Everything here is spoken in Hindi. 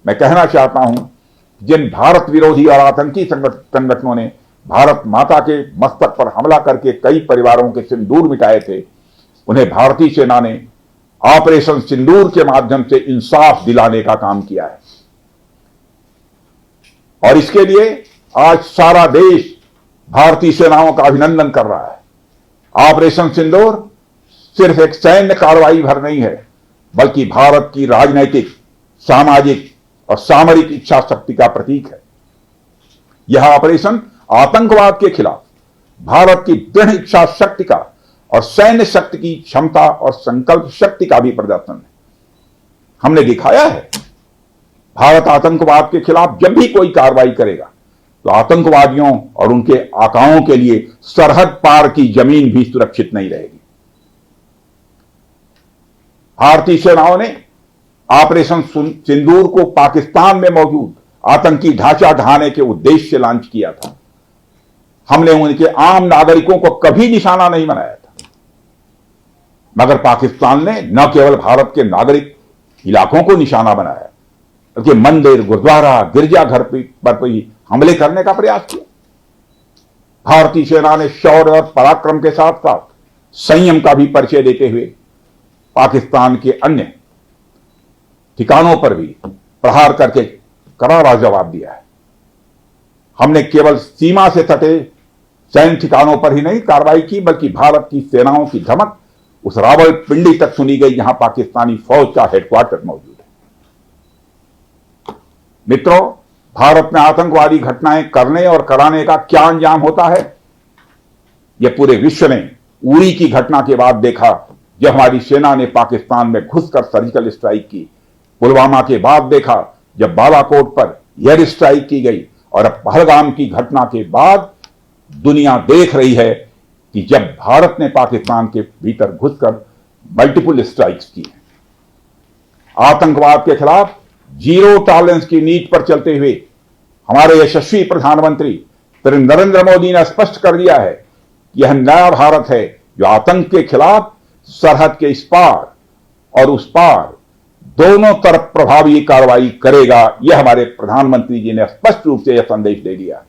मैं कहना चाहता हूं, जिन भारत विरोधी और आतंकी संगठनों ने भारत माता के मस्तक पर हमला करके कई परिवारों के सिंदूर मिटाए थे, उन्हें भारतीय सेना ने ऑपरेशन सिंदूर के माध्यम से इंसाफ दिलाने का काम किया है। और इसके लिए आज सारा देश भारतीय सेनाओं का अभिनंदन कर रहा है। ऑपरेशन सिंदूर सिर्फ एक सैन्य कार्रवाई भर नहीं है, बल्कि भारत की राजनैतिक, सामाजिक और सामरिक इच्छा शक्ति का प्रतीक है। यह ऑपरेशन आतंकवाद के खिलाफ भारत की दृढ़ इच्छा शक्ति का और सैन्य शक्ति की क्षमता और संकल्प शक्ति का भी प्रदर्शन है। हमने दिखाया है, भारत आतंकवाद के खिलाफ जब भी कोई कार्रवाई करेगा तो आतंकवादियों और उनके आकाओं के लिए सरहद पार की जमीन भी सुरक्षित नहीं रहेगी। भारतीय सेनाओं ने ऑपरेशन सिंदूर को पाकिस्तान में मौजूद आतंकी ढांचा ढहाने के उद्देश्य से लॉन्च किया था। हमने उनके आम नागरिकों को कभी निशाना नहीं बनाया था, मगर पाकिस्तान ने न केवल भारत के नागरिक इलाकों को निशाना बनाया, बल्कि मंदिर, गुरुद्वारा, गिरजाघर पर भी हमले करने का प्रयास किया। भारतीय सेना ने शौर्य और पराक्रम के साथ साथ संयम का भी परिचय देते हुए पाकिस्तान के अन्य ठिकानों पर भी प्रहार करके करारा जवाब दिया है। हमने केवल सीमा से सटे सैन्य ठिकानों पर ही नहीं कार्रवाई की, बल्कि भारत की सेनाओं की धमक उस रावलपिंडी तक सुनी गई जहां पाकिस्तानी फौज का हेडक्वार्टर मौजूद है। मित्रों, भारत में आतंकवादी घटनाएं करने और कराने का क्या अंजाम होता है, यह पूरे विश्व ने उरी की घटना के बाद देखा, जब हमारी सेना ने पाकिस्तान में घुसकर सर्जिकल स्ट्राइक की। पुलवामा के बाद देखा, जब बालाकोट पर एयर स्ट्राइक की गई, और अब पहलगाम की घटना के बाद दुनिया देख रही है कि जब भारत ने पाकिस्तान के भीतर घुसकर मल्टीपल स्ट्राइक्स की हैं। आतंकवाद के खिलाफ जीरो टॉलरेंस की नीति पर चलते हुए हमारे यशस्वी प्रधानमंत्री श्री नरेंद्र मोदी ने स्पष्ट कर दिया है कि यह नया भारत है जो आतंक के खिलाफ सरहद के इस पार और उस पार दोनों तरफ प्रभावी कार्रवाई करेगा। यह हमारे प्रधानमंत्री जी ने स्पष्ट रूप से यह संदेश दे दिया।